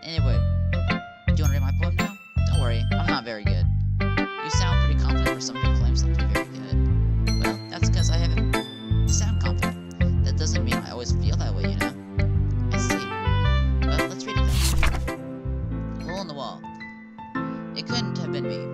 Anyway, do you want to read my poem now? Don't worry, I'm not very good. You sound pretty confident for someone who claims not to be very good. Well, that's because I haven't sound confident. That doesn't mean I always feel that way, you know? I see. Well, let's read it then. Hole in the wall. It couldn't have been me.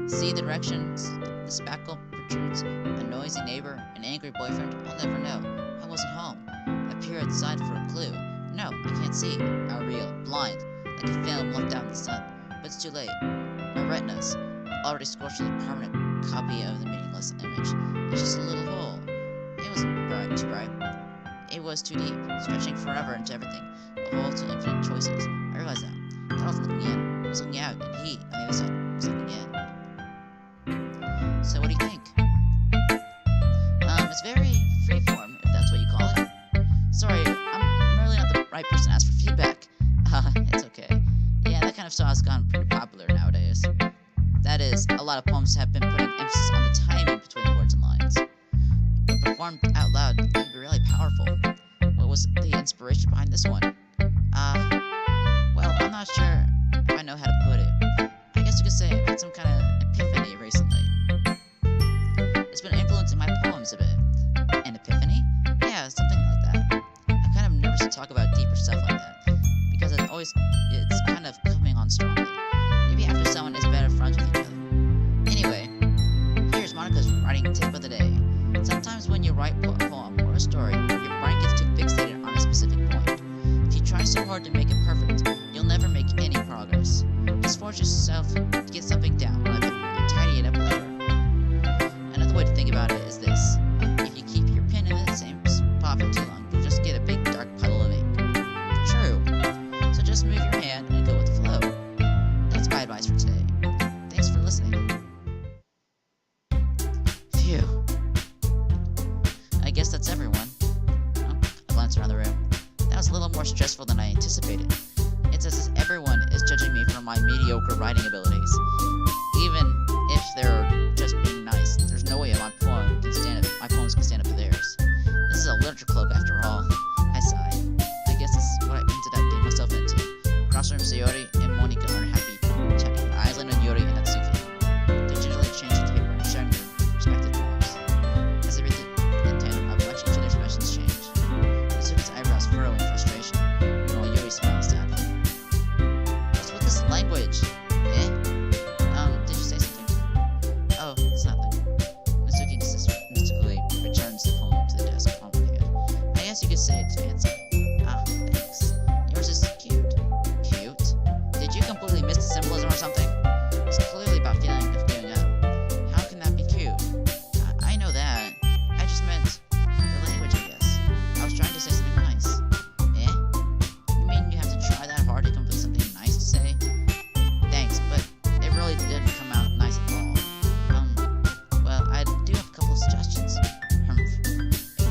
See the directions the spackle protrudes. A noisy neighbor, an angry boyfriend, I'll never know. I wasn't home. I peer outside for a clue. No, I can't see. How real. Blind. Like a film left out in the sun. But it's too late. My retinas already scorched with a permanent copy of the meaningless image. It's just a little hole. It wasn't too bright. It was too deep, stretching forever into everything. A hole to infinite choices. I realized that. I was looking in. I was looking out, and he, on the other side, was looking in. So what do you think? It's very freeform, if that's what you call it. Sorry, I'm really not the right person to ask for feedback. It's okay. Yeah, that kind of style has gone pretty popular nowadays. That is, a lot of poems have been putting emphasis on the timing between the words and lines. But performed out loud, they can be really powerful. What was the inspiration behind this one? Well, I'm not sure if I know how to put it. I guess you could say I had some kind of like that. Because it's kind of coming on strongly. Maybe after someone is better friends with each other. Anyway, here's Monica's writing tip of the day. Sometimes when you write a poem or a story, your brain gets too fixated on a specific point. If you try so hard to make it perfect, you'll never make any progress. Just force yourself to get something down on paper and tidy it up later. Another way to think about it is this. If you keep your pen in the same spot for too long, you'll just get a big dark puddle of ink. True. So just move your hand and go with the flow. That's my advice for today. Thanks for listening. Phew. I guess that's everyone. I glanced around the room. That was a little more stressful than I anticipated. It's as if everyone is judging me for my mediocre writing abilities. Even if they're just being nice, there's no way my poems can stand up to theirs. This is a literature club after all. I sighed. I guess this is what I ended up getting myself into. Across from Sayori and Monica are happy chatting. My eyes land on Yuri and Natsuki. They gingerly change the paper and sharing their respective poems. As they read in tandem, I watch each of their expressions change. Natsuki's eyebrows furrow in frustration, while Yuri smiles sadly. What's with this language? Did you say something? Oh, it's nothing. Natsuki mystically returns the poem to the desk, palm in hand. I guess you could say it's fancy. Ah, thanks. Yours is cute. Cute? Did you completely miss the symbolism or something? It's clearly about feeling of giving up. How can that be cute? I know that. I just meant the language, I guess. I was trying to say something nice. You mean you have to try that hard to come up with something nice to say? Thanks, but it really didn't come out nice at all. Well, I do have a couple of suggestions.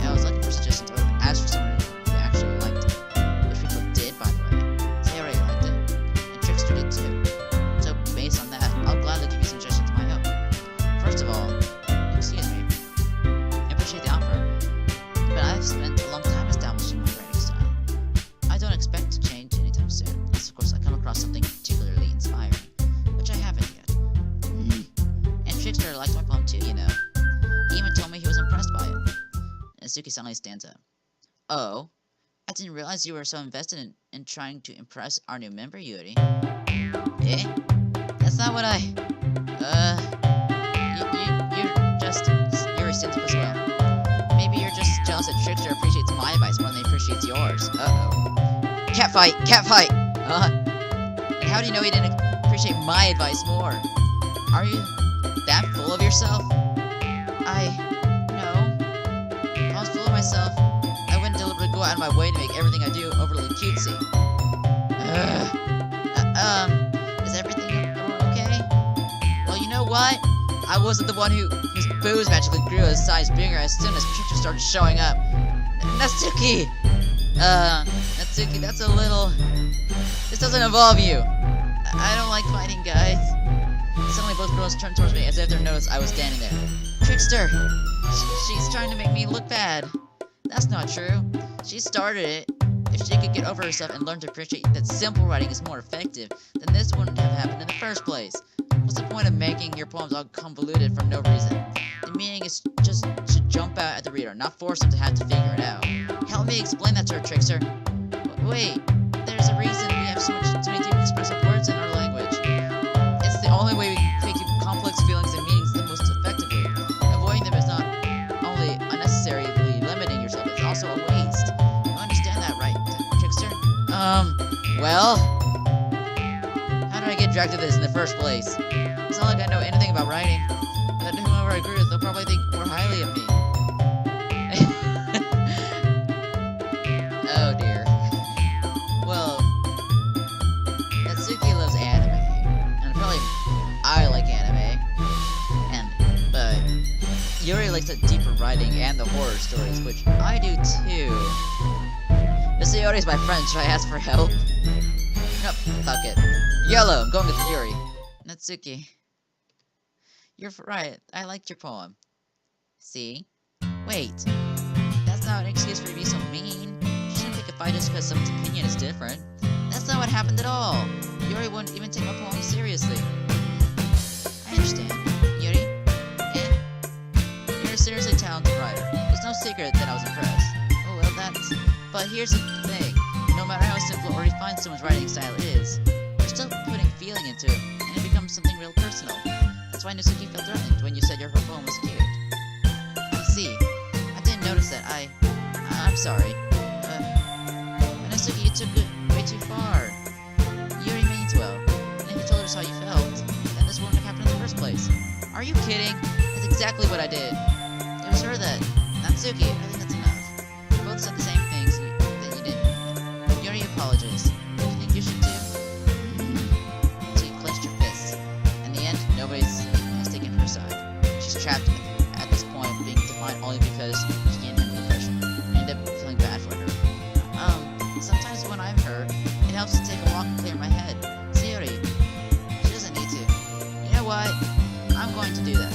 I was looking for suggestions, or asked for someone who actually liked it. Which people did, by the way. Sayori liked it, and Trickster did too. So, based on that, I'll gladly give you suggestions of my own. First of all, excuse me, I appreciate the offer, but I've spent a long time establishing my writing style. I don't expect to change anytime soon, unless of course I come across something particularly inspiring, which I haven't yet. And Trickster liked my poem too, you know. He even told me he was impressed by it. And Natsuki suddenly stands up. Oh, I didn't realize you were so invested in trying to impress our new member, Yuri. That's not what I... You're just... Yuri stands up as well. Maybe you're just jealous that Trickster appreciates my advice more than he appreciates yours. Uh-oh. Catfight! Catfight! And how do you know he didn't appreciate my advice more? Are you that full of yourself? No. If I was full of myself, I wouldn't deliberately go out of my way to make everything I do overly cutesy. Is everything okay? Well, you know what? I wasn't the one whose boobs magically grew a size bigger as soon as Trickster started showing up. Natsuki! Natsuki, that's a little... This doesn't involve you. I don't like fighting, guys. Suddenly both girls turned towards me as if they noticed I was standing there. Trickster! She's trying to make me look bad. That's not true. She started it. If she could get over herself and learn to appreciate that simple writing is more effective, then this wouldn't have happened in the first place. What's the point of making your poems all convoluted for no reason? The meaning is just should jump out at the reader, not force them to have to figure it out. Help me explain that to her, Trickster. Wait, there's a reason we have so many expressive words in our language. It's the only way we can keep complex feelings and meanings the most effectively. Avoiding them is not only unnecessarily limiting yourself, it's also a waste. You understand that, right, Trickster? Well? How did I get dragged to this in the first place? It's not like I know anything about writing. But whoever I agree with, they'll probably think more highly of me. Oh dear. Well, Natsuki loves anime, and probably I like anime, but Yuri likes the deeper writing and the horror stories, which I do too. Miss Yuri's my friend, should I ask for help? Nope, fuck it. Yellow, I'm going with Yuri. Natsuki. You're right, I liked your poem. See? Wait. That's not an excuse for you to be so mean. You shouldn't pick a fight just because someone's opinion is different. That's not what happened at all. Yuri wouldn't even take my poem seriously. I understand. Yuri? You're a seriously talented writer. It's no secret that I was impressed. Oh, well, that's... But here's the thing. No matter how simple or refined someone's writing style is, you're still putting feeling into it, and it becomes something real personal. That's why Natsuki felt threatened when you said your poem was cute. I see. I didn't notice that. I'm sorry. Natsuki, you took it way too far. Yuri means well, and if you told us how you felt, then this wouldn't have happened in the first place. Are you kidding? That's exactly what I did. It was her that... Natsuki, I think that's enough. You both said the same things that you didn't. Yuri apologized. Do you think you should too? So you clenched your fists. In the end, nobody has taken her side. She's trapped at this point, being defined only because she can't handle the pressure. I end up feeling bad for her. Sometimes when I'm hurt, it helps to take a walk and clear my head. Sayori, she doesn't need to. You know what? I'm going to do that.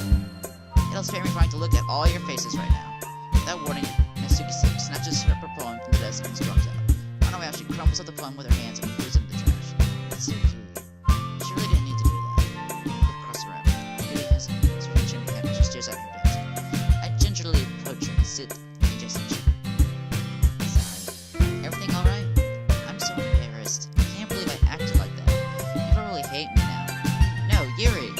It'll spare me trying to look at all your faces right now. Without warning, Natsuki snatches her poem from the desk and storms out. On her way out, she crumbles up the poem with her hands and throws it in the trash. Natsuki. She really didn't need to do that. Look across the room. Yuri has reaching her hand and she stares at her desk. I gingerly approach her and sit in gestation. Everything alright? I'm so embarrassed. I can't believe I acted like that. You probably hate me now. No, Yuri!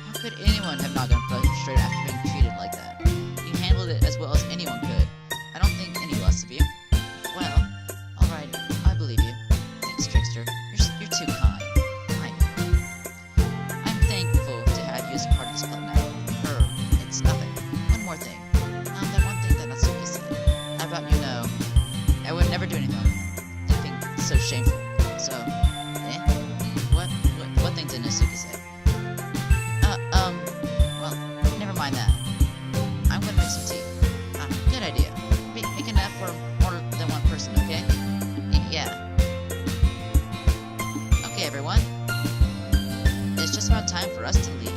How could anyone have not gone frustrated after being treated like that? You handled it as well as anyone could. I don't think any less of you. Well, alright, I believe you. Thanks, Trickster. You're too kind. I'm thankful to have you as part of this club now. It's nothing. One more thing. That one thing that Natsuki said. How about you know? I would never do anything so shameful. So, What thing did Natsuki say? Well, never mind that. I'm gonna make some tea. Good idea. Make enough for more than one person, okay? Yeah. Okay, everyone. It's just about time for us to leave.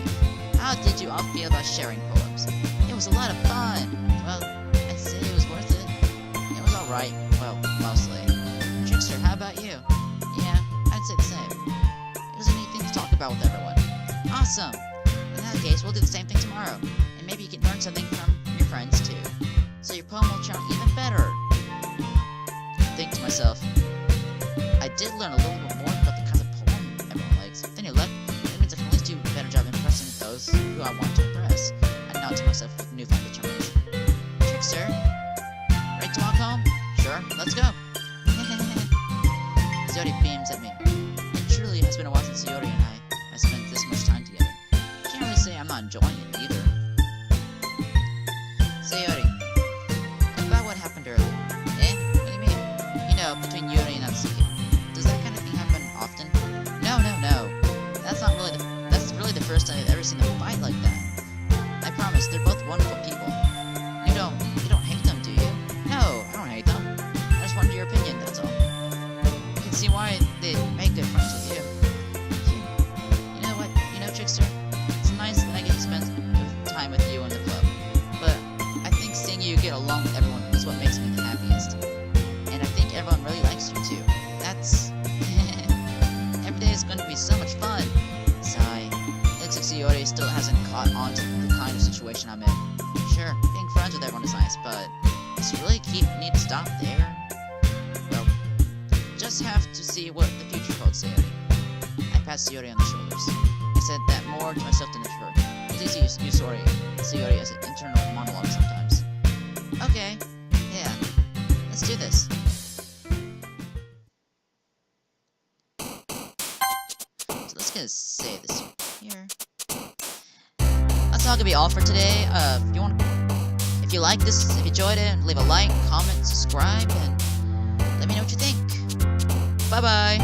How did you all feel about sharing poems? It was a lot of fun. Well, I'd say it was worth it. It was alright. Well, mostly. Trickster, how about you? Yeah, I'd say the same. It was a neat thing to talk about with everyone. Awesome! In that case, we'll do the same thing tomorrow. And maybe you can learn something from your friends, too. So your poem will turn out even better. I think to myself, I did learn a little bit more about the kinds of poem everyone likes. Then you left, it means I can at least do a better job impressing those who I want to impress. I nod to myself with newfound determination. Trickster? Ready to walk home? Sure, let's go. Sayori beams at me. It truly has been a while since Sayori and I have spent this much time together. Can't really say I'm not enjoying it either. Sayori, about what happened earlier. What do you mean? You know, between Yuri and Natsuki. Does that kind of thing happen often? No. That's really the first time I've ever seen them fight like that. I promise, they're both wonderful people. You don't hate them, do you? No, I don't hate them. I just wanted your opinion, that's all. I can see why they make good friends with you. You know what? You know, Trickster? It's nice that I get to spend time with you in the club. But I think seeing you get along with everyone is what makes me the happiest. And I think everyone really likes you too. That's... Every day is going to be so much fun. Sigh. Looks like Sayori still hasn't caught on to the kind of situation I'm in. Sure, being friends with everyone is nice, but does it really need to stop there? Well, just have to see what the future holds, Sayori. I pat Sayori on the shoulders. I said that more to myself than to her. It's easy to use Sayori as an internal monologue sometimes. Okay, yeah, let's do this. So let's gonna say this here. That's all gonna be all for today. If you like this, if you enjoyed it, leave a like, comment, subscribe, and let me know what you think. Bye bye.